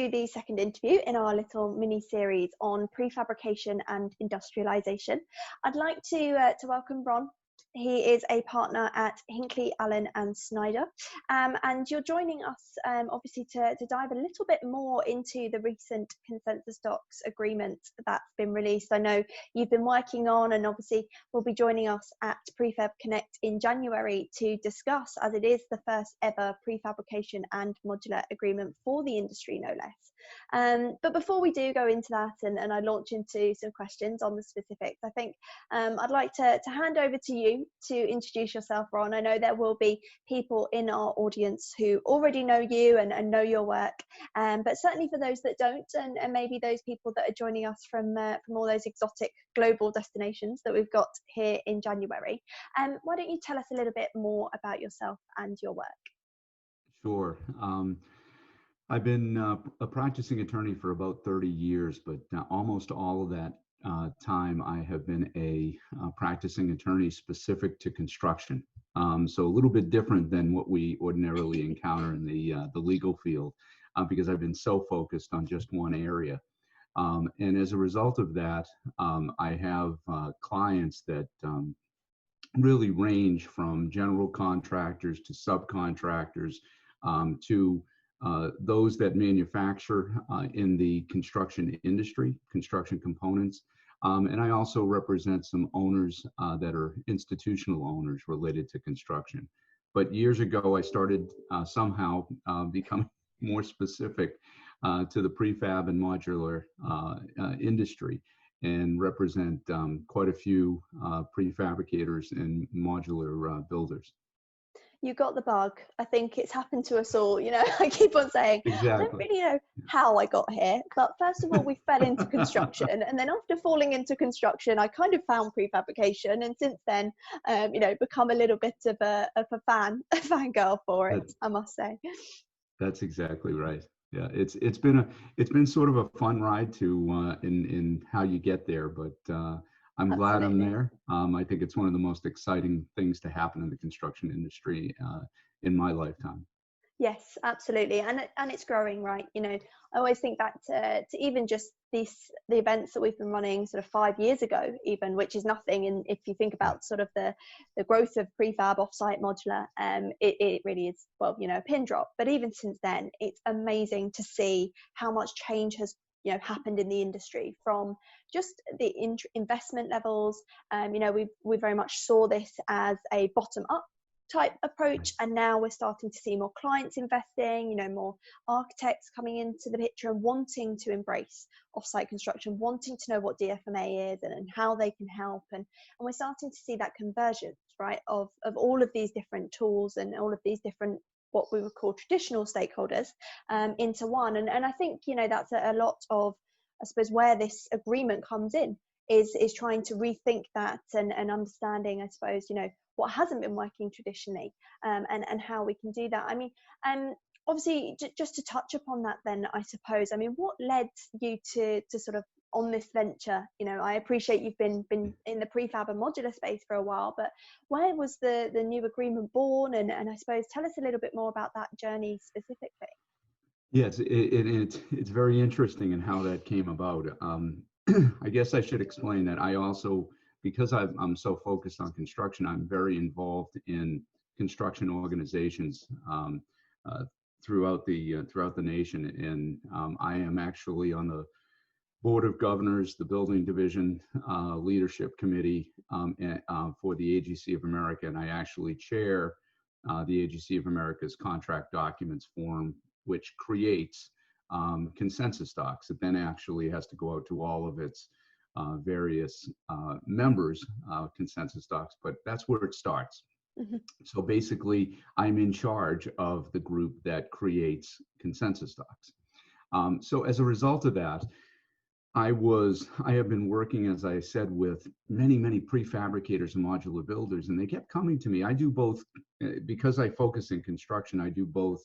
to the second interview in our little mini series on prefabrication and industrialization. I'd like to welcome Ron. He is a partner at Hinkley, Allen and Snyder, and you're joining us obviously to dive a little bit more into the recent consensus docs agreement that's been released. I know you've been working on, and obviously will be joining us at Prefab Connect in January to discuss, as it is the first ever prefabrication and modular agreement for the industry, no less. But before we do go into that and I launch into some questions on the specifics, I think I'd like to hand over to you to introduce yourself, Ron. I know there will be people in our audience who already know you and know your work, but certainly for those that don't, and maybe those people that are joining us from all those exotic global destinations that we've got here in January, why don't you tell us a little bit more about yourself and your work? Sure. I've been a practicing attorney for about 30 years, but almost all of that time I have been a practicing attorney specific to construction. So a little bit different than what we ordinarily encounter in the legal field, because I've been so focused on just one area. And as a result of that, I have clients that really range from general contractors to subcontractors to those that manufacture in the construction industry, construction components. And I also represent some owners that are institutional owners related to construction. But years ago, I started somehow becoming more specific to the prefab and modular industry, and represent quite a few prefabricators and modular builders. You got the bug. I think it's happened to us all. You know, I keep on saying, Exactly. I don't really know how I got here, but first of all, we fell into construction, and then after falling into construction, I kind of found prefabrication, and since then, you know, become a little bit of a fangirl for it, I must say. That's exactly right. Yeah, it's been sort of a fun ride to in how you get there, but I'm glad I'm there. I think it's one of the most exciting things to happen in the construction industry in my lifetime. Yes, absolutely, and it's growing, right? You know, I always think back to even just the events that we've been running sort of 5 years ago, even, which is nothing. And if you think about sort of the growth of prefab, offsite, modular, it really is, well, you know, a pin drop. But even since then, it's amazing to see how much change has, you know, happened in the industry, from just the investment levels. You know, we very much saw this as a bottom up type approach, and now we're starting to see more clients investing, you know, more architects coming into the picture and wanting to embrace offsite construction, wanting to know what DFMA is and how they can help, and we're starting to see that convergence, right, of all of these different tools and all of these different, what we would call traditional stakeholders, into one. And I think, you know, that's a lot of, I suppose, where this agreement comes in, is trying to rethink that and understanding, I suppose, you know, what hasn't been working traditionally, and how we can do that. I mean, obviously, just to touch upon that then, I suppose, I mean, what led you to sort of on this venture? You know, I appreciate you've been in the prefab and modular space for a while, but where was the new agreement born? And I suppose, tell us a little bit more about that journey specifically. Yes, it's very interesting in how that came about. I guess I should explain that I also, because I'm so focused on construction, I'm very involved in construction organizations throughout the nation, and I am actually on the Board of Governors, the Building Division Leadership Committee for the AGC of America, and I actually chair the AGC of America's Contract Documents Forum, which creates consensus docs. It then actually has to go out to all of its various members, consensus docs, but that's where it starts. Mm-hmm. So basically, I'm in charge of the group that creates consensus docs. So as a result of that, I have been working, as I said, with many prefabricators and modular builders, and they kept coming to me. I do both, because I focus in construction, I do both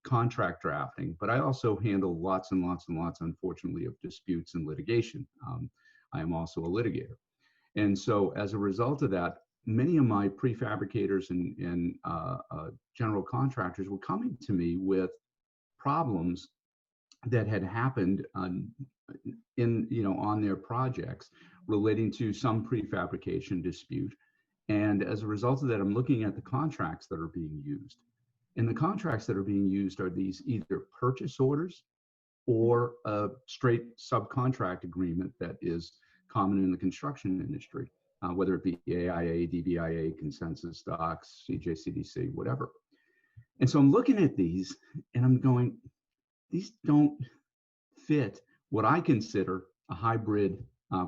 contract drafting, but I also handle lots and lots, unfortunately, of disputes and litigation. I am also a litigator. And so as a result of that, many of my prefabricators and general contractors were coming to me with problems that had happened on their projects relating to some prefabrication dispute. And as a result of that, I'm looking at the contracts that are being used. And the contracts that are being used are these either purchase orders or a straight subcontract agreement that is common in the construction industry, whether it be AIA, DBIA, consensus docs, CJCDC, whatever. And so I'm looking at these and I'm going, these don't fit what I consider a hybrid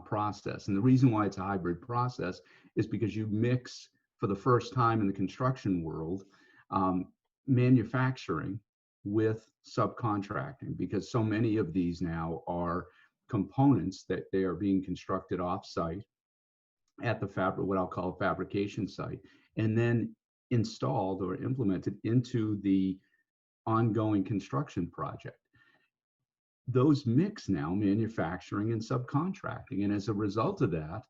process. And the reason why it's a hybrid process is because you mix, for the first time in the construction world, manufacturing with subcontracting, because so many of these now are components that they are being constructed off-site at the what I'll call a fabrication site, and then installed or implemented into the ongoing construction project. Those mix now, manufacturing and subcontracting. And as a result of that,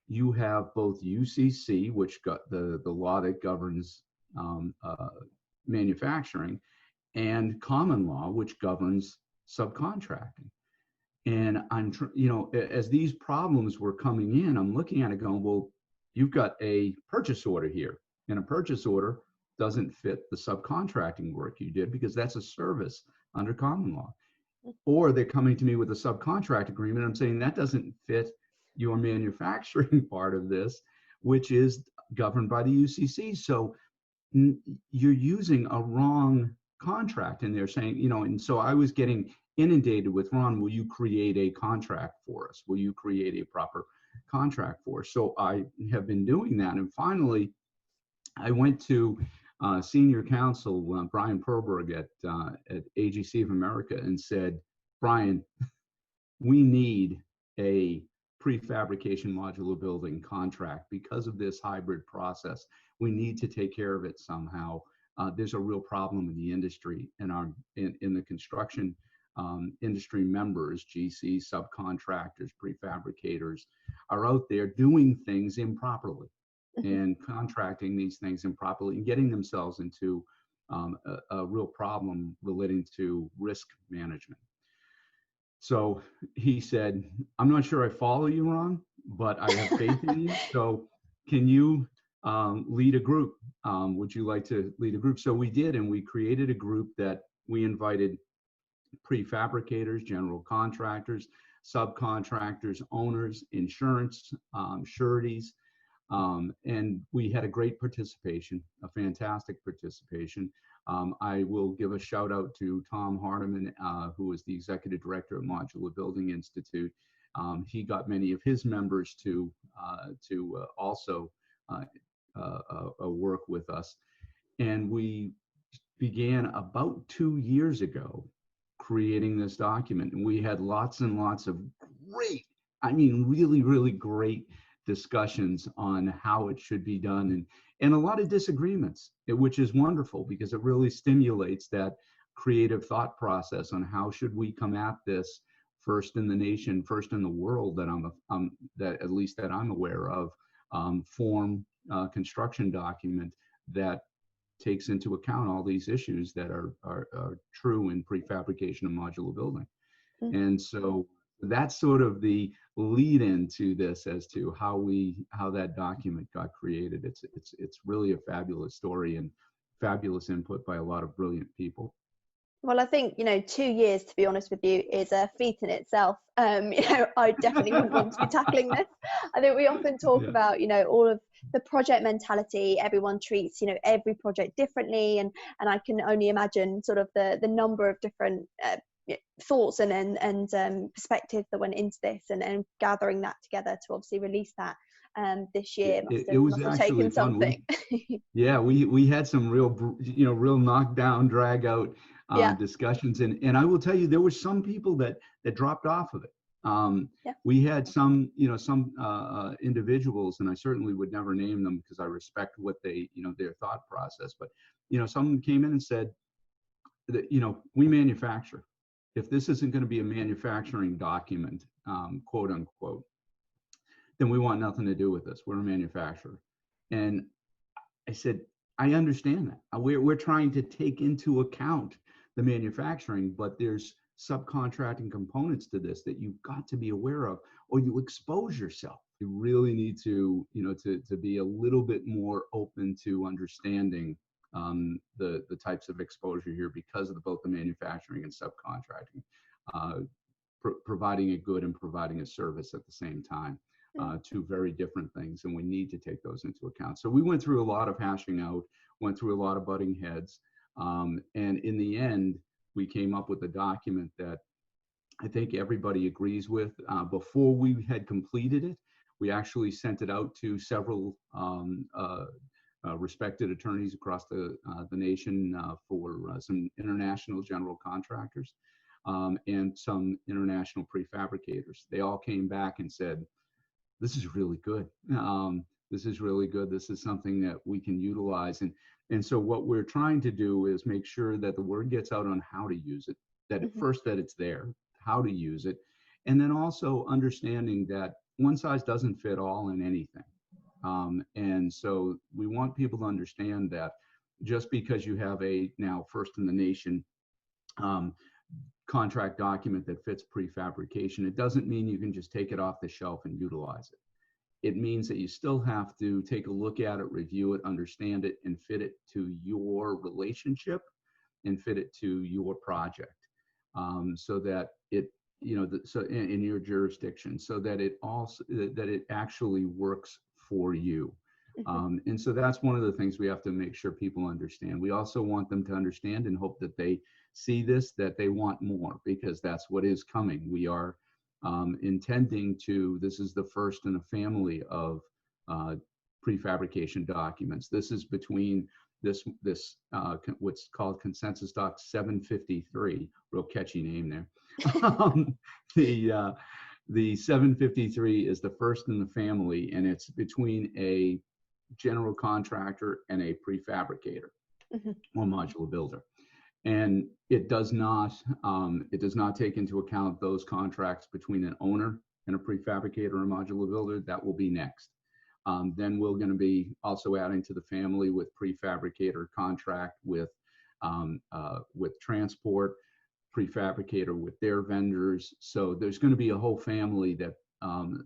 you have both UCC, which got the law that governs manufacturing, and common law, which governs subcontracting. And as these problems were coming in, I'm looking at it going, well, you've got a purchase order here, and a purchase order doesn't fit the subcontracting work you did because that's a service under common law. Or they're coming to me with a subcontract agreement. I'm saying that doesn't fit your manufacturing part of this, which is governed by the UCC. So you're using a wrong contract, and they're saying, and so I was getting inundated with, Ron, will you create a contract for us? Will you create a proper contract for us? So I have been doing that. And finally, I went to senior counsel, Brian Perberg at AGC of America, and said, Brian, we need a prefabrication modular building contract because of this hybrid process. We need to take care of it somehow. There's a real problem in the industry, and in the construction industry members, GC, subcontractors, prefabricators, are out there doing things improperly and contracting these things improperly and getting themselves into a real problem relating to risk management. So he said, I'm not sure I follow you, Ron, but I have faith in you. So can you lead a group? Would you like to lead a group? So we did, and we created a group that we invited prefabricators, general contractors, subcontractors, owners, insurance, sureties, and we had a great participation, a fantastic participation. I will give a shout out to Tom Hardiman, who is the executive director of Modular Building Institute. He got many of his members to also work with us. And we began about 2 years ago creating this document. And we had lots and lots of great, really, really great discussions on how it should be done, and a lot of disagreements, which is wonderful because it really stimulates that creative thought process on how should we come at this first in the nation, first in the world that at least that I'm aware of, form construction document that takes into account all these issues that are true in prefabrication and modular building. And so that's sort of the lead into this as to how that document got created. It's really a fabulous story and fabulous input by a lot of brilliant people. Well, I think 2 years, to be honest with you, is a feat in itself. I definitely wouldn't want to be tackling this. I think we often talk about all of the project mentality. Everyone treats every project differently, and I can only imagine sort of the number of different thoughts and perspectives that went into this, and gathering that together to obviously release that this year must have taken something. we had some real knockdown, drag out discussions, and I will tell you, there were some people that dropped off of it. We had some individuals, and I certainly would never name them because I respect what they their thought process, but someone came in and said that we manufacture. If this isn't going to be a manufacturing document, quote unquote, then we want nothing to do with this. We're a manufacturer. And I said, I understand that. We're trying to take into account the manufacturing, but there's subcontracting components to this that you've got to be aware of, or you expose yourself. You really need to, to be a little bit more open to understanding the types of exposure here because of both the manufacturing and subcontracting, providing a good and providing a service at the same time. Two very different things, and we need to take those into account. So we went through a lot of hashing out, went through a lot of butting heads, and in the end, we came up with a document that I think everybody agrees with. Before we had completed it, we actually sent it out to several respected attorneys across the nation for some international general contractors and some international prefabricators. They all came back and said, this is really good. This is really good. This is something that we can utilize. And so what we're trying to do is make sure that the word gets out on how to use it, that first that it's there, how to use it, and then also understanding that one size doesn't fit all in anything. And so we want people to understand that just because you have a now first in the nation contract document that fits prefabrication, it doesn't mean you can just take it off the shelf and utilize it. It means that you still have to take a look at it, review it, understand it, and fit it to your relationship and fit it to your project, so that it, so in your jurisdiction, so that it also that it actually works for you. And so that's one of the things we have to make sure people understand. We also want them to understand and hope that they see this, that they want more, because that's what is coming. We are intending to, this is the first in a family of prefabrication documents. This is between this what's called Consensus Doc 753, real catchy name there. The 753 is the first in the family, and it's between a general contractor and a prefabricator or modular builder. And it does not take into account those contracts between an owner and a prefabricator or a modular builder. That will be next. Then we're going to be also adding to the family with prefabricator contract with transport, prefabricator with their vendors. So there's going to be a whole family that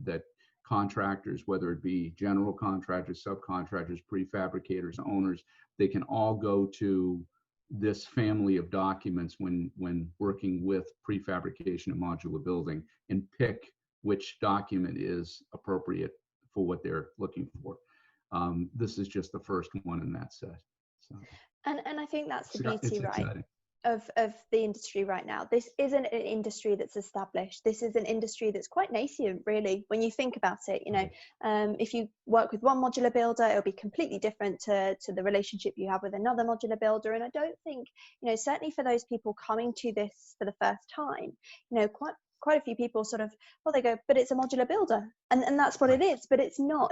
that contractors, whether it be general contractors, subcontractors, prefabricators, owners, they can all go to this family of documents when working with prefabrication and modular building and pick which document is appropriate for what they're looking for. This is just the first one in that set. So, and I think that's the beauty, it's right, exciting. Of the industry right now. This isn't an industry that's established. This is an industry that's quite nascent, really, when you think about it. If you work with one modular builder, it'll be completely different to the relationship you have with another modular builder. And I don't think, certainly for those people coming to this for the first time, quite a few people sort of, they go, but it's a modular builder, and that's what it is. But it's not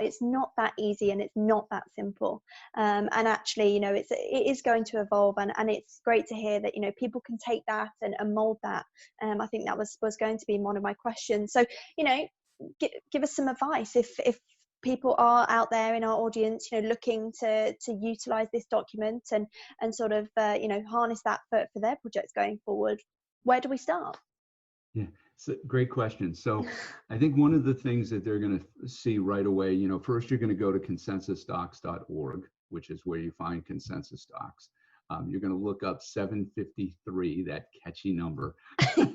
that easy, and it's not that simple. And actually, it is going to evolve, and it's great to hear that people can take that and mold that. I think that was going to be one of my questions. So give us some advice if people are out there in our audience, looking to utilize this document and sort of harness that for their projects going forward. Where do we start? Yeah, it's a great question. So I think one of the things that they're going to see right away, first you're going to go to consensusdocs.org, which is where you find consensus docs. You're going to look up 753, that catchy number. We'll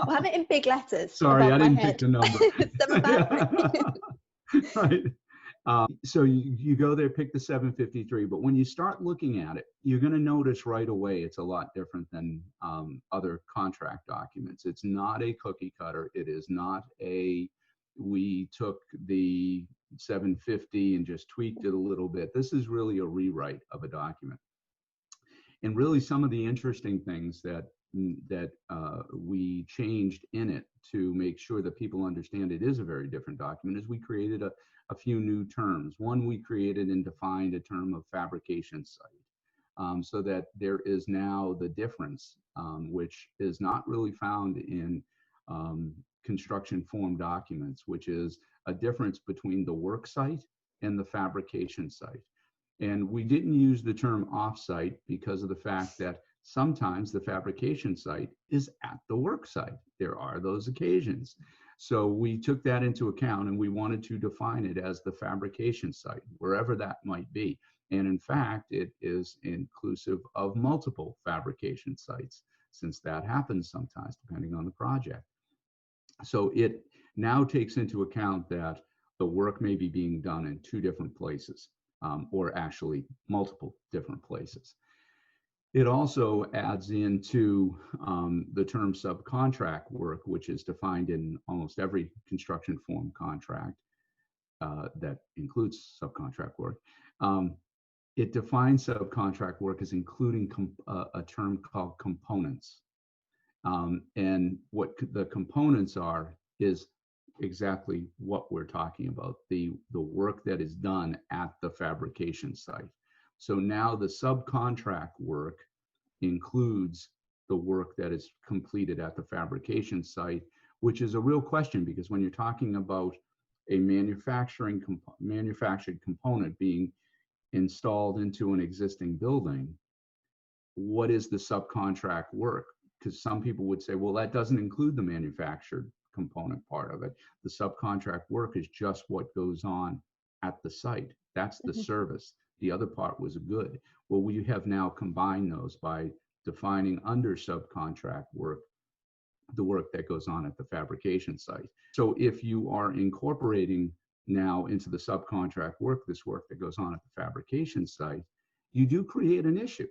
have it in big letters. Sorry, I didn't pick the number. Right. So you go there, pick the 753, but when you start looking at it, you're going to notice right away it's a lot different than other contract documents. It's not a cookie cutter. It is not we took the 750 and just tweaked it a little bit. This is really a rewrite of a document. And really some of the interesting things that we changed in it to make sure that people understand it is a very different document is we created a few new terms. One, we created and defined a term of fabrication site, so that there is now the difference, which is not really found in construction form documents, which is a difference between the work site and the fabrication site. And we didn't use the term offsite because of the fact that sometimes the fabrication site is at the work site. There are those occasions. So we took that into account, and we wanted to define it as the fabrication site, wherever that might be. And in fact, it is inclusive of multiple fabrication sites, since that happens sometimes depending on the project. So it now takes into account that the work may be being done in two different places, or actually multiple different places. It also adds into the term subcontract work, which is defined in almost every construction form contract that includes subcontract work. It defines subcontract work as including a term called components. And what the components are is exactly what we're talking about, the work that is done at the fabrication site. So now the subcontract work includes the work that is completed at the fabrication site, which is a real question, because when you're talking about a manufactured component being installed into an existing building, what is the subcontract work? Because some people would say, well, that doesn't include the manufactured component part of it. The subcontract work is just what goes on at the site. That's the service. The other part was a good. Well, we have now combined those by defining under subcontract work the work that goes on at the fabrication site. So if you are incorporating now into the subcontract work this work that goes on at the fabrication site, you do create an issue,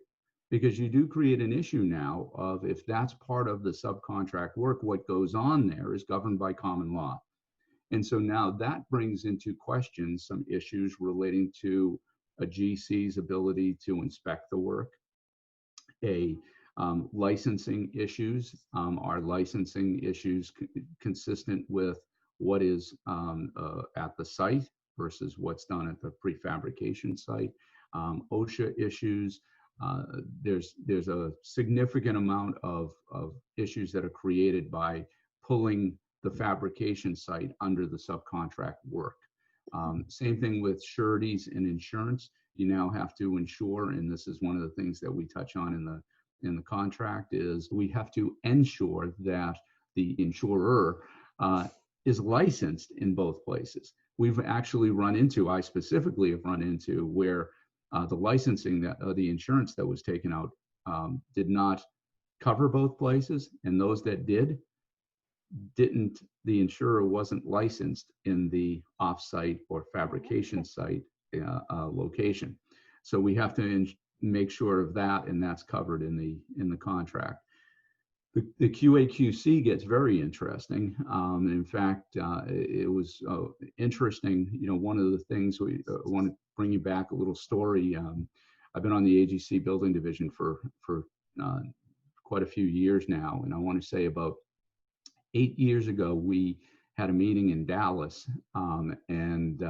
because you do create an issue now of, if that's part of the subcontract work, what goes on there is governed by common law. And so now that brings into question some issues relating to a GC's ability to inspect the work, licensing issues. Are licensing issues consistent with what is at the site versus what's done at the prefabrication site? OSHA issues. There's a significant amount of issues that are created by pulling the fabrication site under the subcontract work. Same thing with sureties and insurance. You now have to insure, and this is one of the things that we touch on in the contract, is we have to ensure that the insurer is licensed in both places. We've actually run into, I specifically have run into, where the licensing, the insurance that was taken out did not cover both places, and those that didn't, the insurer wasn't licensed in the offsite or fabrication site location. So we have to make sure of that, and that's covered in the contract. The QA/QC gets very interesting. In fact, it was interesting. You know, one of the things we want to bring you back a little story. I've been on the AGC building division for quite a few years now, and I want to say about 8 years ago, we had a meeting in Dallas, and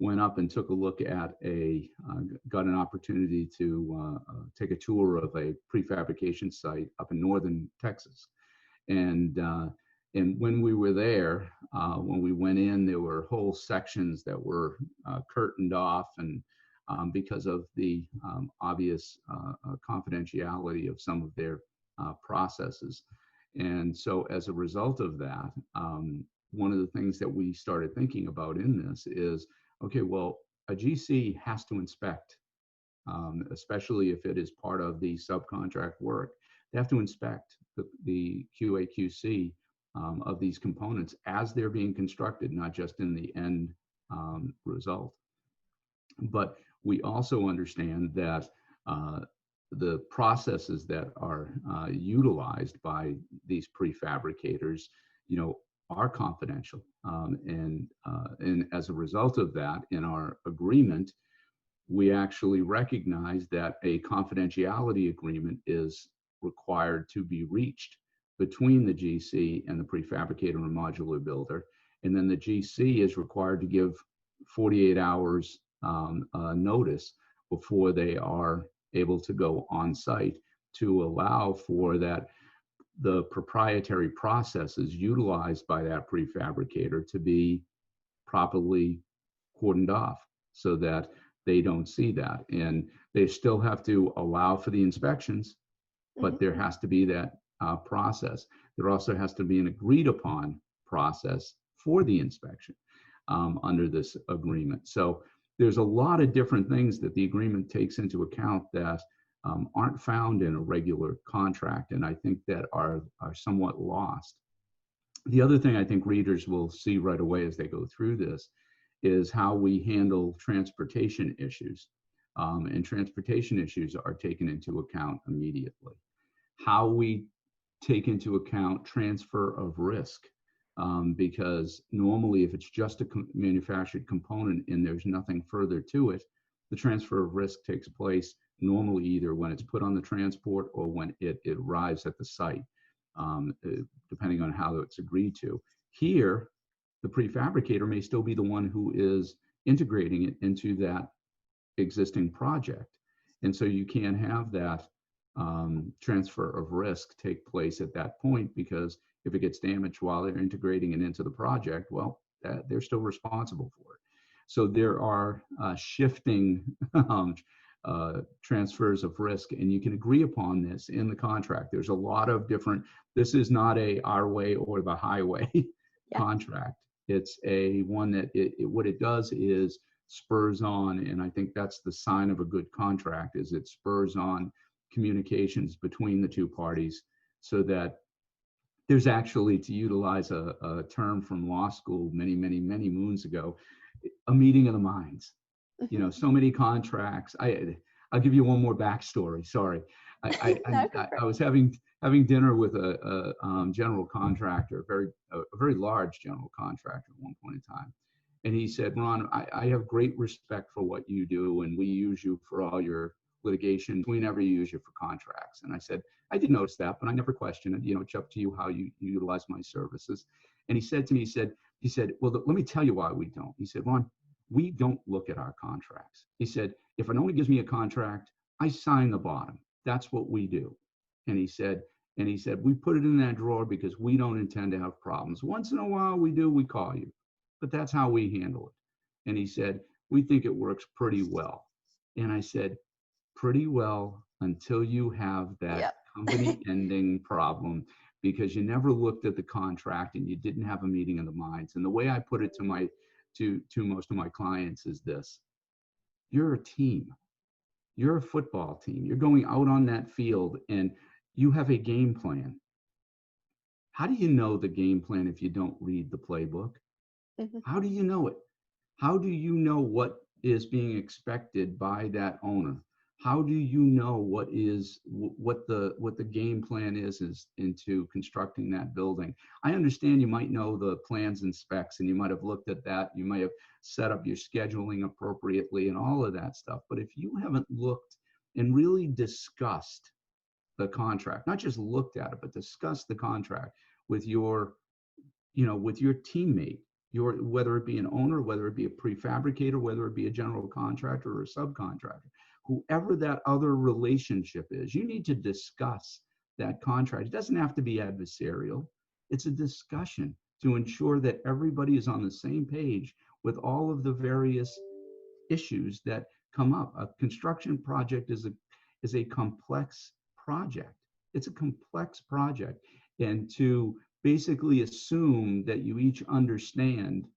went up and took a look at got an opportunity to take a tour of a prefabrication site up in northern Texas. And when we were there, when we went in, there were whole sections that were curtained off, and because of the obvious confidentiality of some of their processes. And so as a result of that, one of the things that we started thinking about in this is, okay, well, a GC has to inspect, especially if it is part of the subcontract work. They have to inspect the QA/QC of these components as they're being constructed, not just in the end result. But we also understand that the processes that are utilized by these prefabricators, you know, are confidential. And as a result of that, in our agreement, we actually recognize that a confidentiality agreement is required to be reached between the GC and the prefabricator and modular builder. And then the GC is required to give 48 hours notice before they are able to go on site, to allow for that the proprietary processes utilized by that prefabricator to be properly cordoned off, so that they don't see that. And they still have to allow for the inspections, but there has to be that process. There also has to be an agreed upon process for the inspection under this agreement. So there's a lot of different things that the agreement takes into account that aren't found in a regular contract, and I think that are somewhat lost. The other thing I think readers will see right away as they go through this is how we handle transportation issues. And transportation issues are taken into account immediately. How we take into account transfer of risk, because normally if it's just a manufactured component and there's nothing further to it, the transfer of risk takes place normally either when it's put on the transport or when it arrives at the site, depending on how it's agreed to. Here, the prefabricator may still be the one who is integrating it into that existing project. And so you can't have that transfer of risk take place at that point, because if it gets damaged while they're integrating it into the project, well, they're still responsible for it. So there are shifting transfers of risk, and you can agree upon this in the contract. There's a lot of different, this is not a our way or the highway contract. It's a one that what it does is spurs on, and I think that's the sign of a good contract, is it spurs on communications between the two parties, so that there's actually, to utilize a term from law school many moons ago, a meeting of the minds. You know, so many contracts. I'll give you one more backstory. Sorry, I was having dinner with a general contractor, a very large general contractor at one point in time, and he said, "Ron, I have great respect for what you do, and we use you for all your litigation. We never use you for contracts." And I said, "I did notice that, but I never questioned it. You know, it's up to you how you utilize my services." And he said to me, he said, "Well, let me tell you why we don't." He said, "Ron, we don't look at our contracts." He said, "If it only gives me a contract, I sign the bottom. That's what we do." And he said, "We put it in that drawer because we don't intend to have problems. Once in a while we do, we call you, but that's how we handle it." And he said, "We think it works pretty well." And I said, "Pretty well until you have that company ending problem, because you never looked at the contract and you didn't have a meeting of the minds." And the way I put it to most of my clients is this: you're a team. You're a football team. You're going out on that field and you have a game plan. How do you know the game plan if you don't read the playbook? How do you know it? How do you know what is being expected by that owner? How do you know what the game plan is into constructing that building? I understand you might know the plans and specs, and you might have looked at that. You might have set up your scheduling appropriately and all of that stuff. But if you haven't looked and really discussed the contract, not just looked at it, but discussed the contract with your teammate, whether it be an owner, whether it be a prefabricator, whether it be a general contractor or a subcontractor, whoever that other relationship is, you need to discuss that contract. It doesn't have to be adversarial. It's a discussion to ensure that everybody is on the same page with all of the various issues that come up. A construction project is a complex project. It's a complex project. And to basically assume that you each understand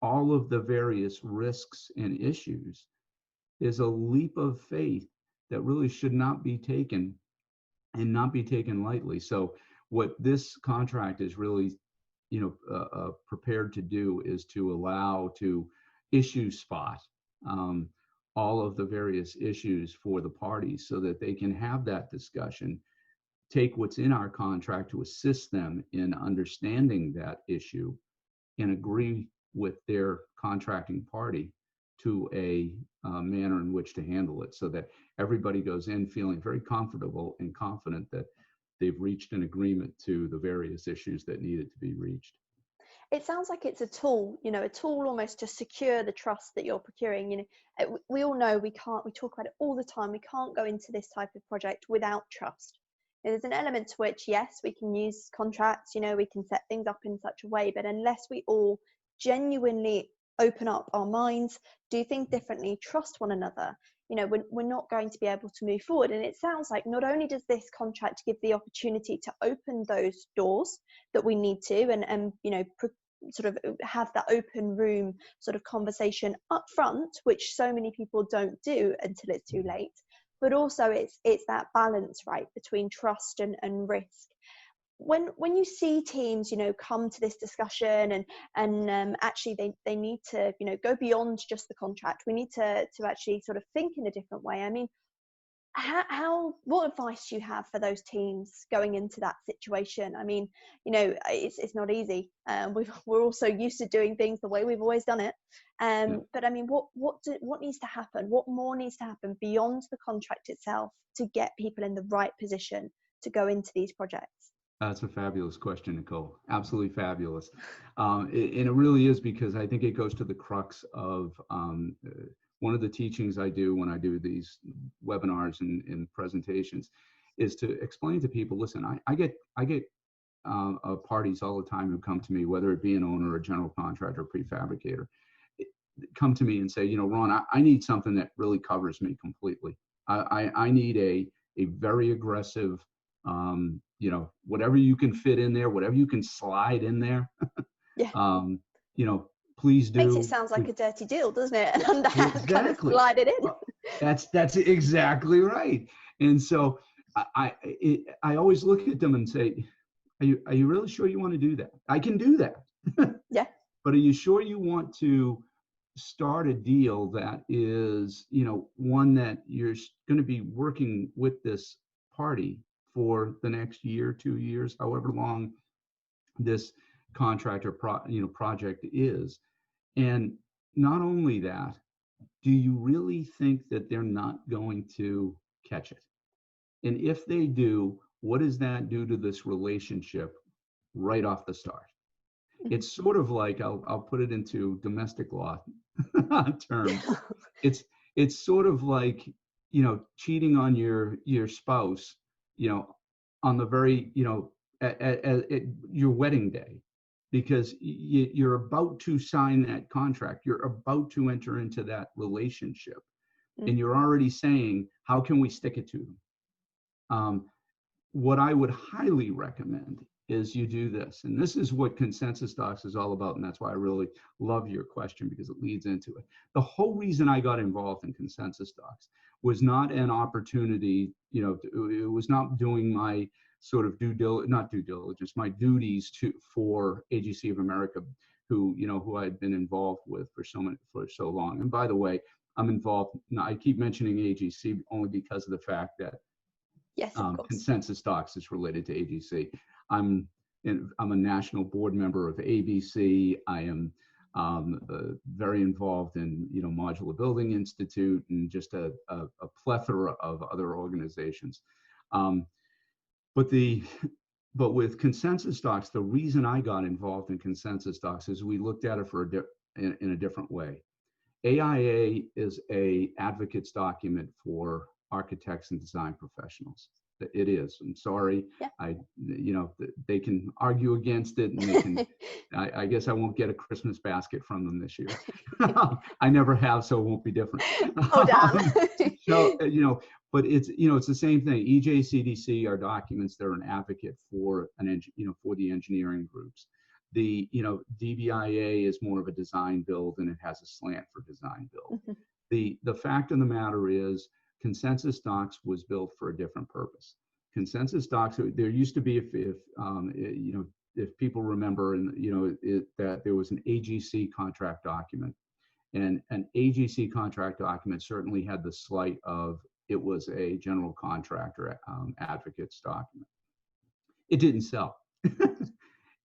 all of the various risks and issues is a leap of faith that really should not be taken, and not be taken lightly. So what this contract is really, prepared to do is to allow to issue spot all of the various issues for the parties, so that they can have that discussion, take what's in our contract to assist them in understanding that issue, and agree with their contracting party to a manner in which to handle it, so that everybody goes in feeling very comfortable and confident that they've reached an agreement to the various issues that needed to be reached. It sounds like it's a tool almost to secure the trust that you're procuring. We all know we talk about it all the time, we can't go into this type of project without trust. There's an element to which, yes, we can use contracts, we can set things up in such a way, but unless we all genuinely open up our minds, do things differently, trust one another, we're not going to be able to move forward. And it sounds like not only does this contract give the opportunity to open those doors that we need to, and sort of have that open room sort of conversation up front, which so many people don't do until it's too late, but also it's that balance, right, between trust and risk. When you see teams come to this discussion and actually they need to go beyond just the contract, we need to actually sort of think in a different way. I mean, what advice do you have for those teams going into that situation? I mean, it's not easy. We're also used to doing things the way we've always done it. But I mean, what needs to happen? What more needs to happen beyond the contract itself to get people in the right position to go into these projects? That's a fabulous question, Nicole. Absolutely fabulous. And it really is, because I think it goes to the crux of one of the teachings I do when I do these webinars and presentations, is to explain to people, listen, I get parties all the time who come to me, whether it be an owner, a general contractor, prefabricator, come to me and say, Ron, I need something that really covers me completely. I need a very aggressive, whatever you can fit in there, whatever you can slide in there. Yeah. Please do. Makes it sound like a dirty deal, doesn't it? An underhand kind of slide it in. Well, that's exactly right. And so I always look at them and say, are you really sure you want to do that? I can do that. Yeah. But are you sure you want to start a deal that is, one that you're going to be working with this party for the next year, 2 years, however long this contract or project is? And not only that, do you really think that they're not going to catch it? And if they do, what does that do to this relationship right off the start? It's sort of like, I'll put it into domestic law terms. It's sort of like, cheating on your spouse, on the very, at your wedding day, because you're about to sign that contract, you're about to enter into that relationship, and you're already saying, how can we stick it to them? What I would highly recommend is you do this, and this is what consensus docs is all about, and that's why I really love your question, because it leads into it. The whole reason I got involved in consensus docs was not an opportunity, it was not doing my sort of not due diligence, my duties for AGC of America, who I'd been involved with for so long. And by the way, I'm involved. I keep mentioning AGC only because of the fact that yes, of course, consensus docs is related to AGC. I'm a national board member of ABC. I am very involved in Modular Building Institute and just a plethora of other organizations. But with consensus docs, the reason I got involved in consensus docs is we looked at it in a different way. AIA is a advocate's document for architects and design professionals. It is. I'm sorry. Yeah. They can argue against it, and they can. I guess I won't get a Christmas basket from them this year. I never have, so it won't be different. Oh, damn. So but it's it's the same thing. EJCDC are documents. They're an advocate for for the engineering groups. The DBIA is more of a design build, and it has a slant for design build. The fact of the matter is, consensus docs was built for a different purpose. Consensus docs, there used to be, if people remember, that there was an AGC contract document, and an AGC contract document certainly had the slight of it was a general contractor advocate's document. It didn't sell.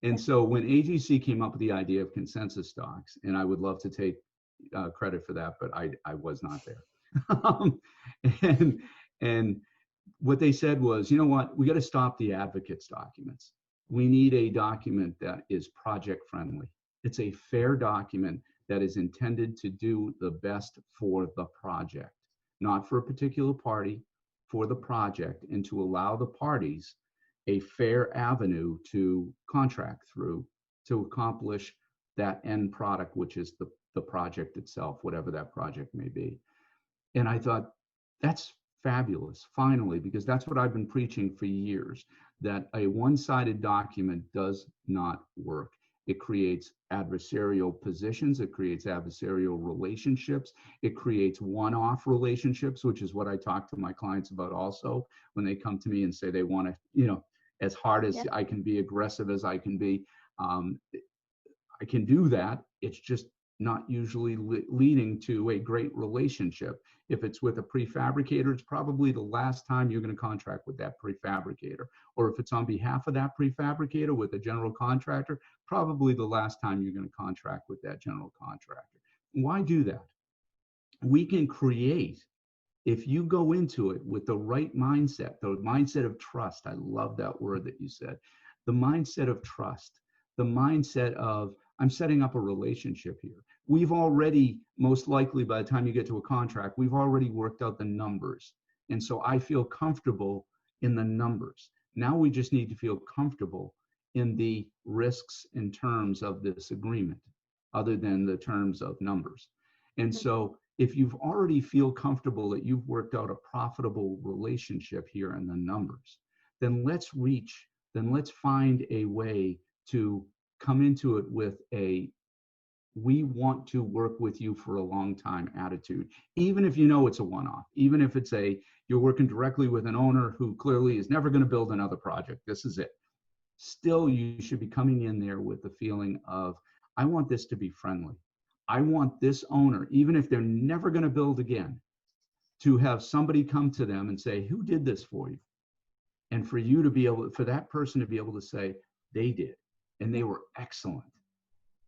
And so when AGC came up with the idea of consensus docs, and I would love to take credit for that, but I was not there. And what they said was, you know what, we got to stop the advocates documents. We need a document that is project friendly. It's a fair document that is intended to do the best for the project, not for a particular party, for the project, and to allow the parties a fair avenue to contract through to accomplish that end product, which is the project itself, whatever that project may be. And I thought, that's fabulous, finally, because that's what I've been preaching for years, that a one-sided document does not work. It creates adversarial positions, it creates adversarial relationships, it creates one-off relationships, which is what I talk to my clients about also when they come to me and say they want to, as hard as Yeah. I can be, aggressive as I can be. I can do that. It's just not usually leading to a great relationship. If it's with a prefabricator, it's probably the last time you're going to contract with that prefabricator. Or if it's on behalf of that prefabricator with a general contractor, probably the last time you're going to contract with that general contractor. Why do that? We can create, if you go into it with the right mindset, the mindset of trust. I love that word that you said. The mindset of trust, the mindset of, I'm setting up a relationship here. We've already, most likely by the time you get to a contract, we've already worked out the numbers. And so I feel comfortable in the numbers. Now we just need to feel comfortable in the risks and terms of this agreement, other than the terms of numbers. And so if you've already feel comfortable that you've worked out a profitable relationship here in the numbers, then let's find a way to come into it with a, we want to work with you for a long time attitude, even if you know it's a one-off, even if it's you're working directly with an owner who clearly is never going to build another project. This is it. Still, you should be coming in there with the feeling of, I want this to be friendly. I want this owner, even if they're never going to build again, to have somebody come to them and say, who did this for you? And for you to be able, for that person to be able to say, they did, and they were excellent.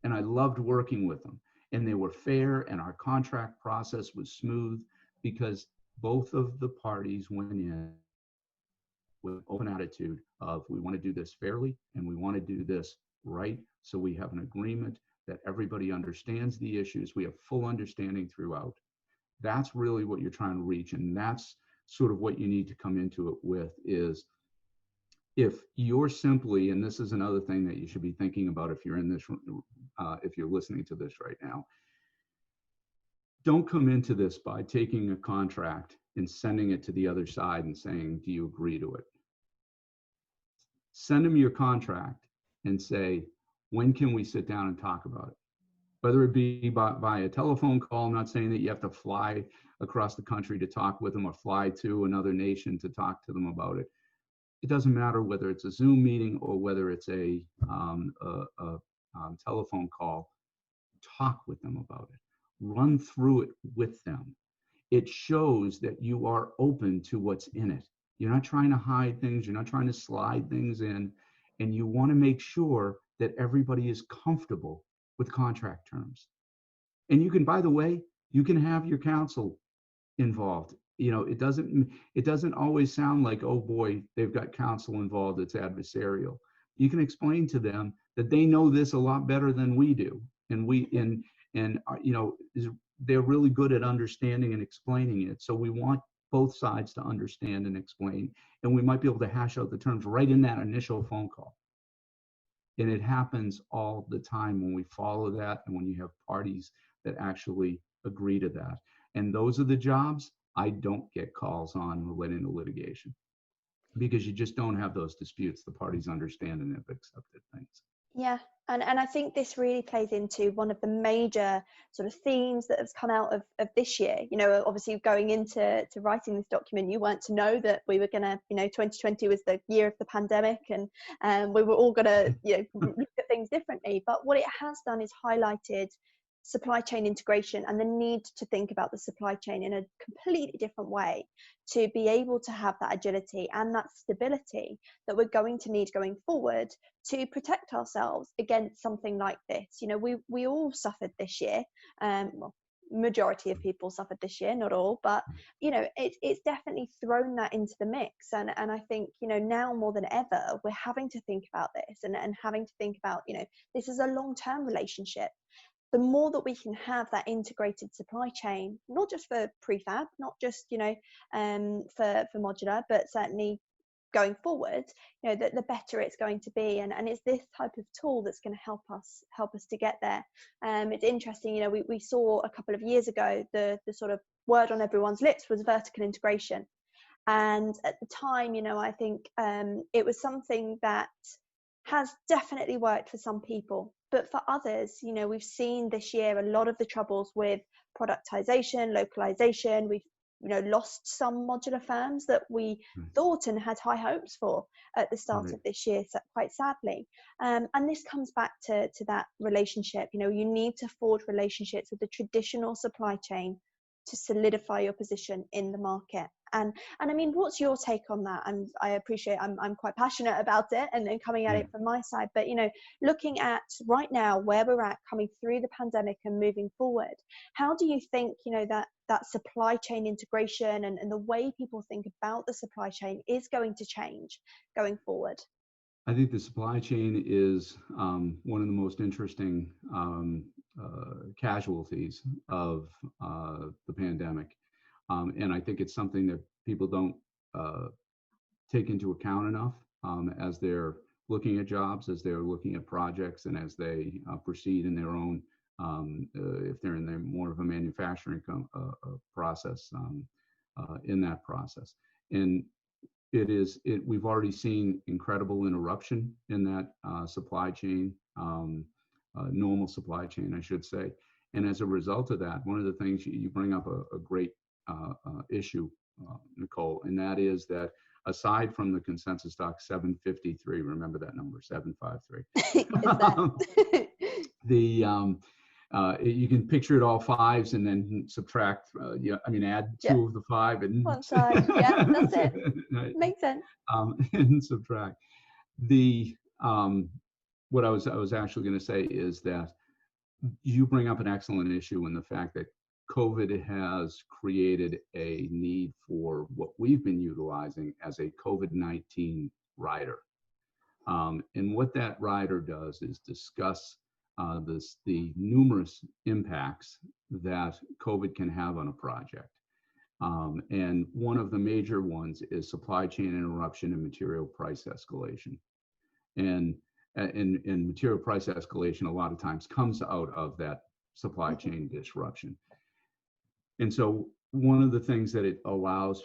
And I loved working with them, and they were fair, and our contract process was smooth because both of the parties went in with open attitude of, we want to do this fairly and we want to do this right. So we have an agreement that everybody understands the issues. We have full understanding throughout. That's really what you're trying to reach. And that's sort of what you need to come into it with is, if you're simply, and this is another thing that you should be thinking about if you're in this, if you're listening to this right now, don't come into this by taking a contract and sending it to the other side and saying, do you agree to it? Send them your contract and say, when can we sit down and talk about it? Whether it be by a telephone call, I'm not saying that you have to fly across the country to talk with them or fly to another nation to talk to them about it. It doesn't matter whether it's a Zoom meeting or whether it's a telephone call. Talk with them about it. Run through it with them. It shows that you are open to what's in it. You're not trying to hide things. You're not trying to slide things in. And you want to make sure that everybody is comfortable with contract terms. And you can, by the way, you can have your counsel involved. It doesn't always sound like, oh boy, they've got counsel involved, it's adversarial. You can explain to them that they know this a lot better than we do. And they're really good at understanding and explaining it. So we want both sides to understand and explain, and we might be able to hash out the terms right in that initial phone call. And it happens all the time when we follow that and when you have parties that actually agree to that. And those are the jobs I don't get calls on relating to litigation, because you just don't have those disputes. The parties understand and have accepted things. Yeah, and I think this really plays into one of the major sort of themes that has come out of this year. Obviously going into writing this document, you weren't to know that we were going to, 2020 was the year of the pandemic, and we were all going to, look at things differently. But what it has done is highlighted supply chain integration and the need to think about the supply chain in a completely different way to be able to have that agility and that stability that we're going to need going forward to protect ourselves against something like this. We all suffered this year. Well, majority of people suffered this year, not all, but it's definitely thrown that into the mix. And I think now more than ever we're having to think about this and having to think about this is a long-term relationship. The more that we can have that integrated supply chain, not just for prefab, not just for modular, but certainly going forward, you know, the better it's going to be. And it's this type of tool that's going to help us to get there. It's interesting, you know, we saw a couple of years ago the sort of word on everyone's lips was vertical integration. And at the time, you know, I think it was something that has definitely worked for some people, but for others, you know, we've seen this year a lot of the troubles with productization, localization. We've, you know, lost some modular firms that we thought and had high hopes for at the start of this year, so quite sadly. And this comes back to that relationship. You know, you need to forge relationships with the traditional supply chain to solidify your position in the market. And I mean, what's your take on that? And I appreciate I'm quite passionate about it and then coming at it from my side. But, you know, looking at right now where we're at coming through the pandemic and moving forward, how do you think, you know, that supply chain integration and the way people think about the supply chain is going to change going forward? I think the supply chain is one of the most interesting casualties of the pandemic. And I think it's something that people don't take into account enough as they're looking at jobs, as they're looking at projects, and as they proceed in their own, if they're in more of a manufacturing process, in that process. And we've already seen incredible interruption in that supply chain, normal supply chain, I should say. And as a result of that, one of the things you bring up a great issue, Nicole, and that is that aside from the consensus stock 753, remember that number, 753. You can picture it all fives and then subtract, add two of the five and one side. Yeah, that's it. Right. Makes sense. And subtract. What I was actually going to say is that you bring up an excellent issue in the fact that COVID has created a need for what we've been utilizing as a COVID-19 rider. And what that rider does is discuss the numerous impacts that COVID can have on a project. And one of the major ones is supply chain interruption and material price escalation. And material price escalation a lot of times comes out of that supply chain disruption. And so one of the things that it allows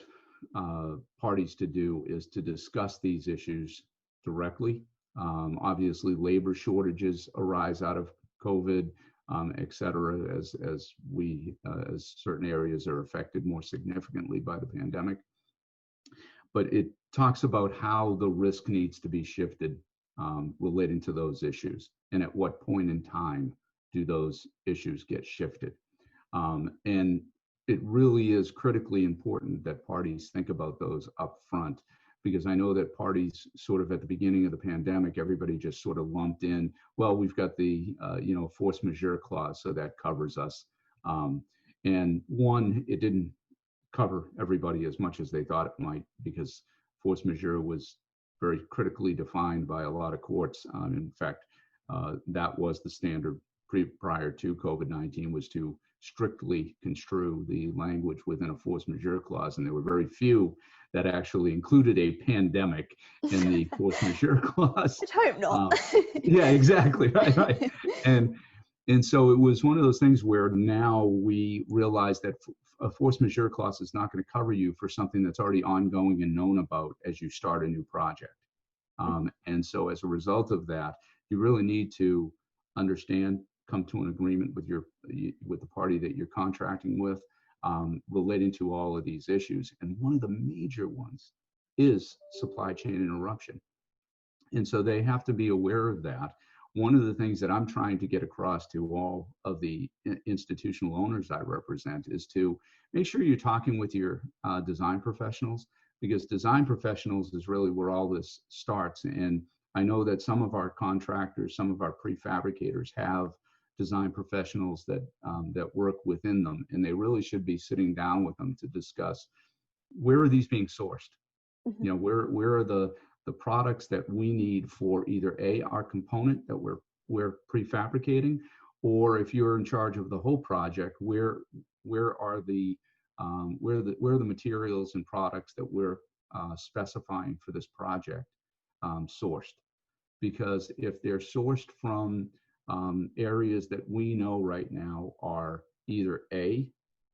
parties to do is to discuss these issues directly. Obviously, labor shortages arise out of COVID, et cetera, as certain areas are affected more significantly by the pandemic. But it talks about how the risk needs to be shifted relating to those issues, and at what point in time do those issues get shifted. And it really is critically important that parties think about those up front, because I know that parties sort of at the beginning of the pandemic, everybody just sort of lumped in, well, we've got the force majeure clause, so that covers us. And one, it didn't cover everybody as much as they thought it might, because force majeure was very critically defined by a lot of courts. In fact, that was the standard prior to COVID-19, was to strictly construe the language within a force majeure clause, and there were very few that actually included a pandemic in the force majeure clause. I'd hope not. Yeah, exactly. Right. And so it was one of those things where now we realize that a force majeure clause is not going to cover you for something that's already ongoing and known about as you start a new project. And so as a result of that, you really need to understand, come to an agreement with the party that you're contracting with, relating to all of these issues. And one of the major ones is supply chain interruption. And so they have to be aware of that. One of the things that I'm trying to get across to all of the institutional owners I represent is to make sure you're talking with your design professionals, because design professionals is really where all this starts. And I know that some of our contractors, some of our prefabricators have design professionals that work within them, and they really should be sitting down with them to discuss, where are these being sourced? Mm-hmm. You know, where are the products that we need for either our component that we're prefabricating, or if you're in charge of the whole project, where are the materials and products that we're specifying for this project sourced. Because if they're sourced from areas that we know right now are either A,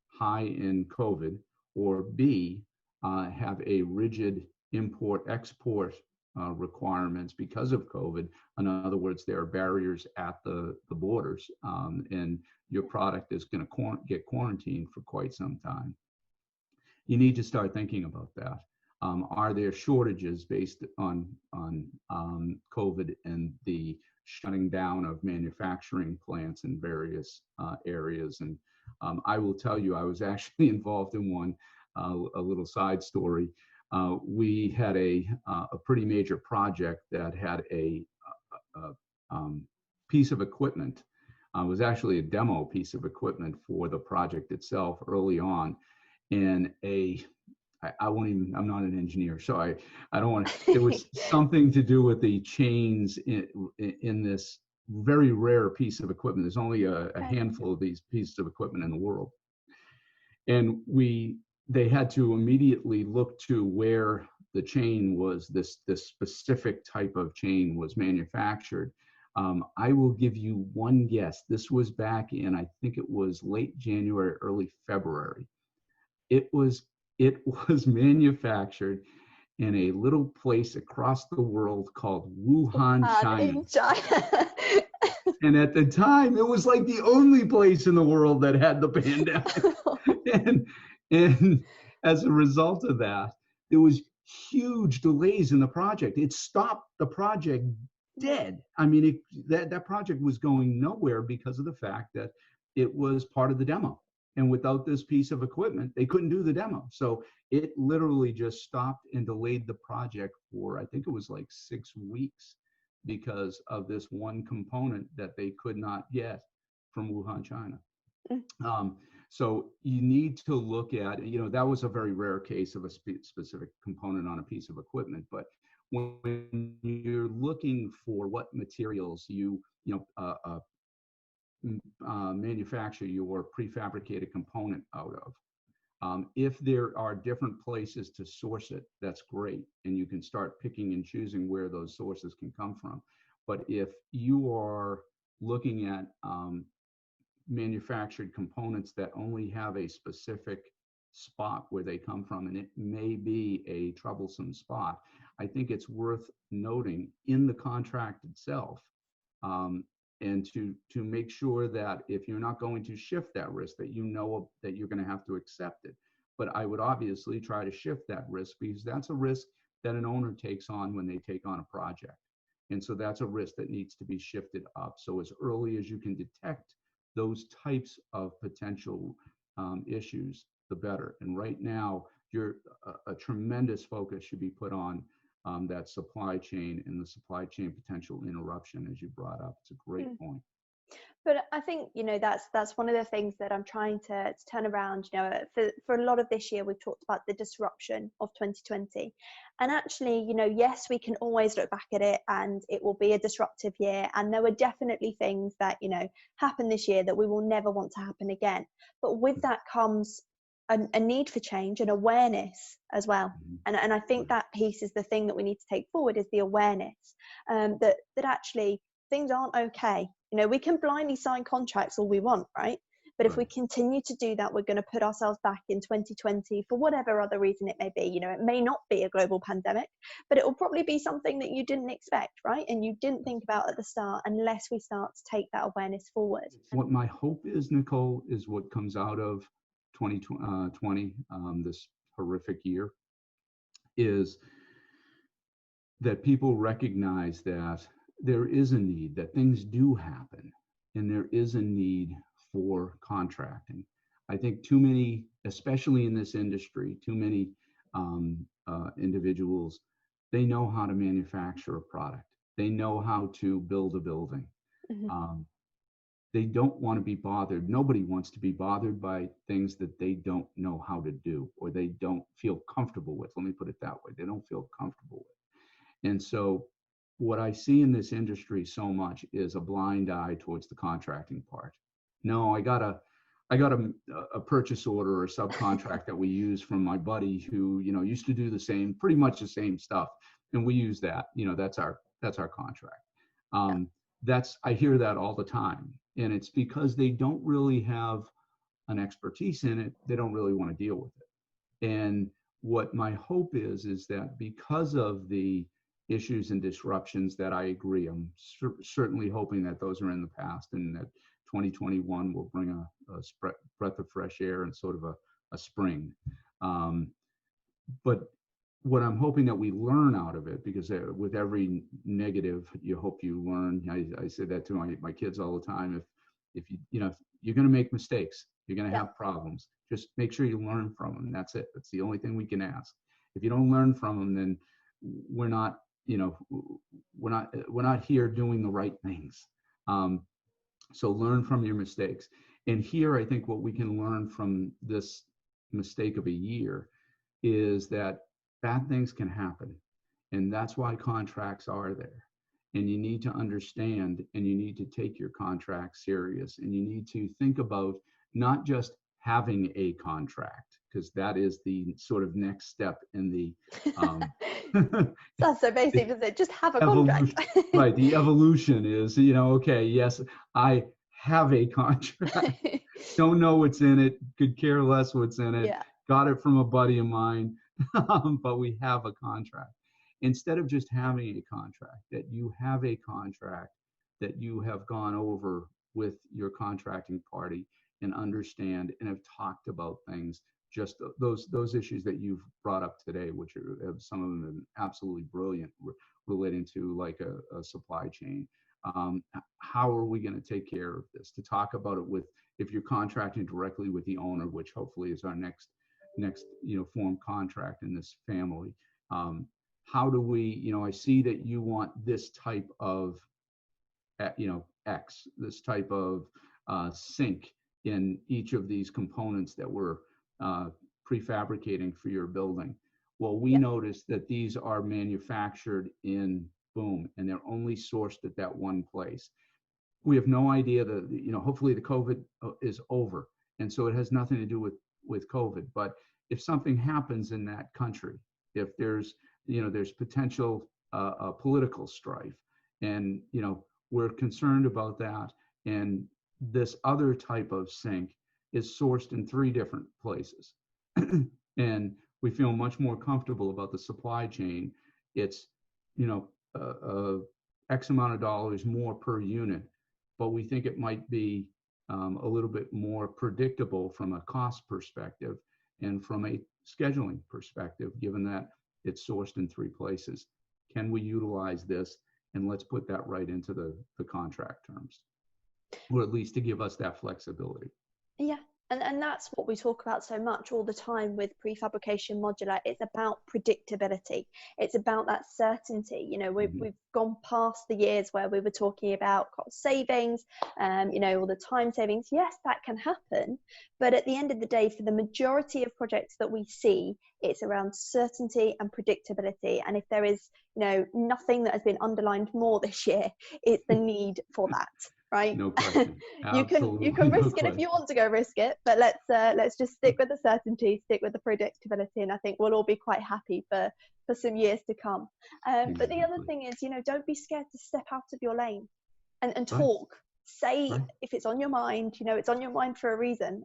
high in COVID, or B, have a rigid import-export requirements because of COVID. In other words, there are barriers at the borders, and your product is going to get quarantined for quite some time. You need to start thinking about that. Are there shortages based on COVID and the shutting down of manufacturing plants in various areas? And I will tell you, I was actually involved in one, a little side story. We had a pretty major project that had a piece of equipment. It was actually a demo piece of equipment for the project itself early on. And I won't even, I'm not an engineer, so I don't want to, it was something to do with the chains in this very rare piece of equipment. There's only a handful of these pieces of equipment in the world. And they had to immediately look to where the chain was, this specific type of chain was manufactured. I will give you one guess. This was back in, I think it was late January, early February. It was manufactured in a little place across the world called Wuhan, China. And at the time, it was like the only place in the world that had the pandemic. and as a result of that, there was huge delays in the project. It stopped the project dead. I mean, that project was going nowhere because of the fact that it was part of the demo. And without this piece of equipment, they couldn't do the demo. So it literally just stopped and delayed the project for, I think it was like 6 weeks because of this one component that they could not get from Wuhan, China. So you need to look at, that was a very rare case of a specific component on a piece of equipment. But when you're looking for what materials manufacture your prefabricated component out of. If there are different places to source it, that's great. And you can start picking and choosing where those sources can come from. But if you are looking at manufactured components that only have a specific spot where they come from, and it may be a troublesome spot, I think it's worth noting in the contract itself, and to make sure that if you're not going to shift that risk, that you know that you're going to have to accept it. But I would obviously try to shift that risk, because that's a risk that an owner takes on when they take on a project. And so that's a risk that needs to be shifted up. So as early as you can detect those types of potential issues, the better. And right now, a tremendous focus should be put on that supply chain and the supply chain potential interruption, as you brought up. It's a great point. But I think, that's one of the things that I'm trying to turn around. For a lot of this year, we've talked about the disruption of 2020. And actually, yes, we can always look back at it and it will be a disruptive year. And there were definitely things that, happened this year that we will never want to happen again. But with that comes a need for change and awareness as well. And I think that piece is the thing that we need to take forward, is the awareness that actually things aren't okay. We can blindly sign contracts all we want, right? But if we continue to do that, we're going to put ourselves back in 2020 for whatever other reason it may be. It may not be a global pandemic, but it will probably be something that you didn't expect, right? And you didn't think about at the start, unless we start to take that awareness forward. What my hope is, Nicole, is what comes out of 2020, this horrific year, is that people recognize that there is a need, that things do happen, and there is a need for contracting. I think too many, especially in this industry, too many individuals, they know how to manufacture a product. They know how to build a building. They don't want to be bothered. Nobody wants to be bothered by things that they don't know how to do, or they don't feel comfortable with. Let me put it that way. They don't feel comfortable with. And so what I see in this industry so much is a blind eye towards the contracting part. No, I gotta I got a purchase order or a subcontract that we use from my buddy who, used to do pretty much the same stuff. And we use that, that's our contract. I hear that all the time. And it's because they don't really have an expertise in it. They don't really want to deal with it. And what my hope is that because of the issues and disruptions that I agree, I'm certainly hoping that those are in the past and that 2021 will bring a breath of fresh air and sort of a spring. But what I'm hoping that we learn out of it, because with every negative, you hope you learn. I say that to my kids all the time. If you're going to make mistakes, you're going to have problems. Just make sure you learn from them. That's it. That's the only thing we can ask. If you don't learn from them, then we're not here doing the right things. So learn from your mistakes. And here, I think what we can learn from this mistake of a year is that bad things can happen. And that's why contracts are there. And you need to understand, and you need to take your contract serious, and you need to think about not just having a contract, because that is the sort of next step in the that's so basic, isn't it? Just have a contract. Right. The evolution is, okay, yes, I have a contract. Don't know what's in it, could care less what's in it. Got it from a buddy of mine, but we have a contract. Instead of just having a contract, that you have a contract that you have gone over with your contracting party and understand and have talked about things, just those issues that you've brought up today, which are some of them are absolutely brilliant, relating to like a supply chain. How are we going to take care of this? To talk about it if you're contracting directly with the owner, which hopefully is our next form contract in this family. How do we, I see that you want this type of, X, this type of sink in each of these components that we're prefabricating for your building. Well, we noticed that these are manufactured in boom, and they're only sourced at that one place. We have no idea that, hopefully the COVID is over. And so it has nothing to do with COVID. But if something happens in that country, if there's potential political strife, and, we're concerned about that. And this other type of sink is sourced in 3 different places. And we feel much more comfortable about the supply chain. It's, X amount of dollars more per unit, but we think it might be a little bit more predictable from a cost perspective and from a scheduling perspective, given that it's sourced in 3 places. Can we utilize this? And let's put that right into the contract terms, or at least to give us that flexibility. Yeah. And that's what we talk about so much all the time with prefabrication modular. It's about predictability. It's about that certainty. We've gone past the years where we were talking about cost savings, all the time savings. Yes, that can happen. But at the end of the day, for the majority of projects that we see, it's around certainty and predictability. And if there is, nothing that has been underlined more this year, it's the need for that. Right? No question. You can risk it if you want to go risk it, but let's just stick with the certainty, stick with the predictability, and I think we'll all be quite happy for some years to come. But the other thing is, don't be scared to step out of your lane and talk. Say if it's on your mind, it's on your mind for a reason.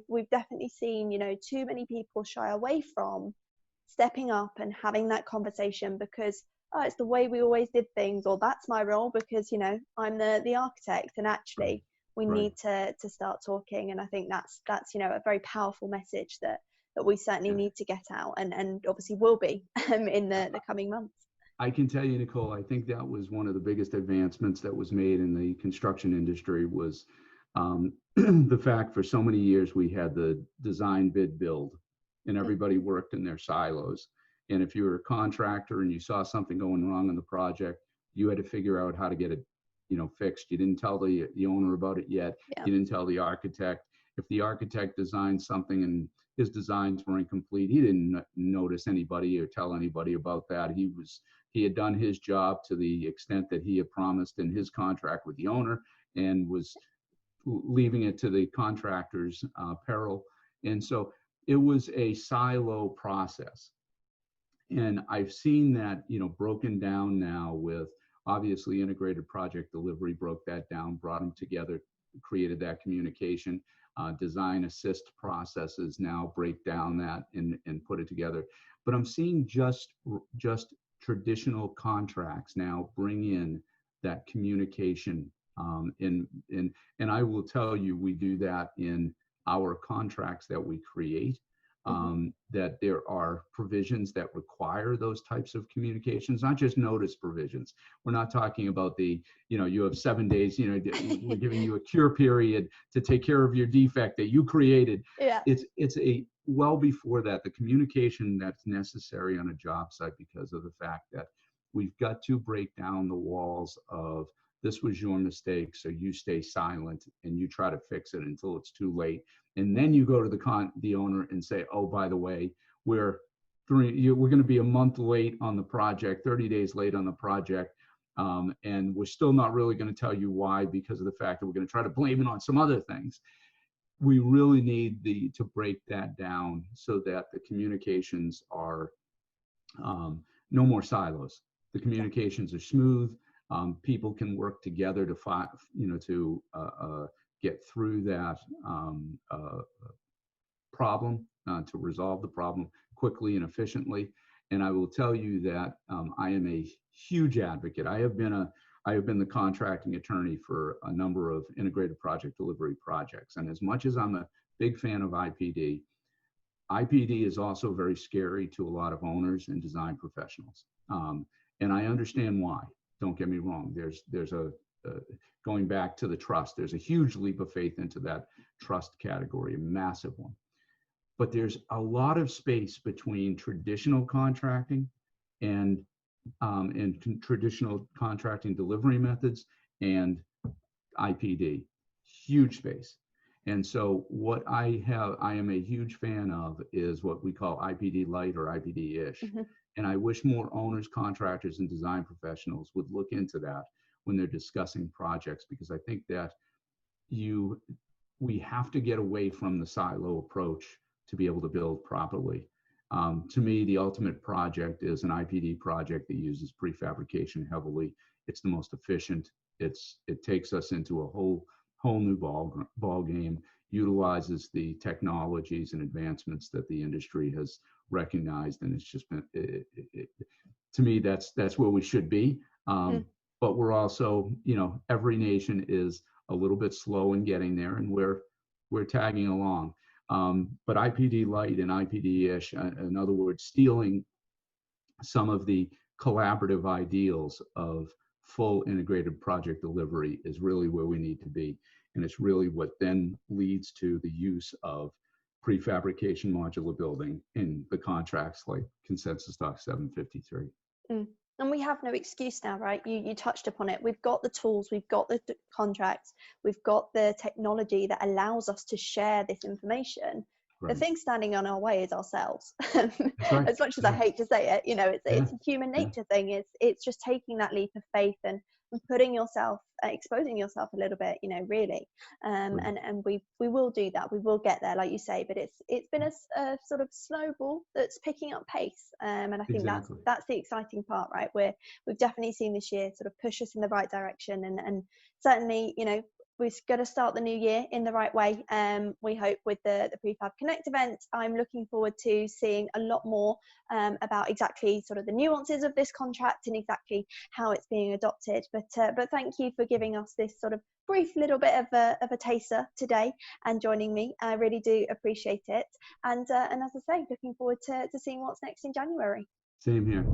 We've definitely seen, too many people shy away from stepping up and having that conversation because it's the way we always did things, or that's my role because I'm the architect, and actually we need to start talking. And I think that's a very powerful message that we certainly need to get out, and obviously will be in the coming months. I can tell you, Nicole, I think that was one of the biggest advancements that was made in the construction industry was the fact for so many years we had the design, bid, build, and everybody worked in their silos. And if you were a contractor and you saw something going wrong in the project, you had to figure out how to get it, fixed. You didn't tell the owner about it yet. You didn't tell the architect. If the architect designed something and his designs were incomplete, he didn't notice anybody or tell anybody about that. He had done his job to the extent that he had promised in his contract with the owner, and was leaving it to the contractor's peril. And so it was a silo process. And I've seen that, broken down now with obviously integrated project delivery, broke that down, brought them together, created that communication. Design assist processes now break down that and put it together. But I'm seeing just traditional contracts now bring in that communication. And I will tell you, we do that in our contracts that we create. That there are provisions that require those types of communications, not just notice provisions. We're not talking about you have 7 days, we're giving you a cure period to take care of your defect that you created. Yeah. It's a well before that, the communication that's necessary on a job site, because of the fact that we've got to break down the walls of this was your mistake, so you stay silent and you try to fix it until it's too late. And then you go to the owner and say, oh, by the way, we're going to be a month late on the project, 30 days late on the project. And we're still not really going to tell you why, because of the fact that we're going to try to blame it on some other things. We really need to break that down so that the communications are no more silos. The communications are smooth. People can work together to get through that problem, to resolve the problem quickly and efficiently. And I will tell you that I am a huge advocate. I have been the contracting attorney for a number of integrated project delivery projects. And as much as I'm a big fan of IPD is also very scary to a lot of owners and design professionals. And I understand why. Don't get me wrong. There's a going back to the trust, there's a huge leap of faith into that trust category, a massive one. But there's a lot of space between traditional contracting and traditional contracting delivery methods and IPD, huge space. And so what I am a huge fan of is what we call IPD light or IPD-ish. Mm-hmm. And I wish more owners, contractors, and design professionals would look into that when they're discussing projects, because I think that we have to get away from the silo approach to be able to build properly. To me, the ultimate project is an IPD project that uses prefabrication heavily. It's the most efficient. It takes us into a whole new ball game, utilizes the technologies and advancements that the industry has recognized, and it's just been to me that's where we should be. But we're also, every nation is a little bit slow in getting there, and we're tagging along. But IPD light and IPD-ish, in other words, stealing some of the collaborative ideals of full integrated project delivery is really where we need to be. And it's really what then leads to the use of prefabrication modular building in the contracts like Consensus Doc 753. And we have no excuse now, right? You touched upon it. We've got the tools, we've got the contracts, we've got the technology that allows us to share this information. Right. The thing standing on our way is ourselves. Right. As much as I hate to say it, it's a human nature thing. It's just taking that leap of faith and putting yourself, exposing yourself a little bit, really. And we will do that. We will get there, like you say. But it's been a sort of snowball that's picking up pace. And I think that's the exciting part, right? We've definitely seen this year sort of push us in the right direction, and certainly, we're going to start the new year in the right way. We hope with the Prefab Connect event. I'm looking forward to seeing a lot more about exactly sort of the nuances of this contract and exactly how it's being adopted. But thank you for giving us this sort of brief little bit of a taster today and joining me. I really do appreciate it. And as I say, looking forward to seeing what's next in January. Same here.